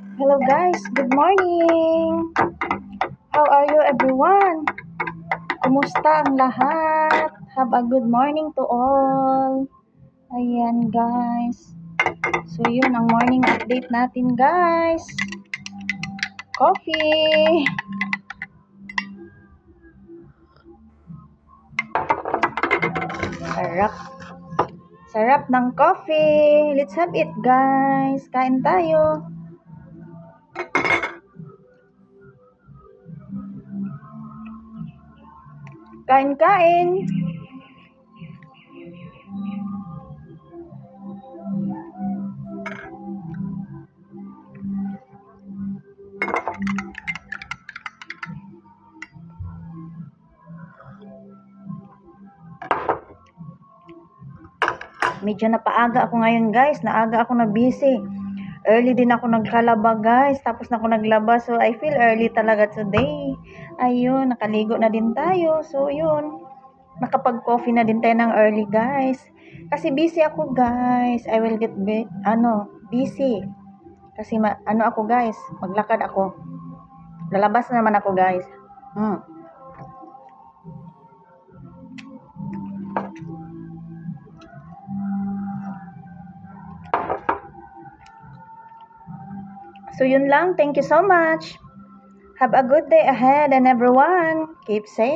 Hello guys, good morning! How are you everyone? Kumusta ang lahat? Have a good morning to all. Ayan guys. So yun ang morning update natin guys. Coffee! Sarap. Sarap ng coffee. Let's have it guys. Kain tayo. Kain-kain. Medyo napaaga ako ngayon guys. Naaga ako na busy. Early din ako nagkalaba guys. Tapos na ako naglaba. So I feel early talaga today. Ayun, nakaligo na din tayo. So yun, nakapag-coffee na din tayo ng early guys. Kasi busy ako guys. I will get busy. Kasi ako guys, maglakad ako. Lalabas na naman ako guys. So yun lang. Thank you so much. Have a good day ahead and everyone. Keep safe.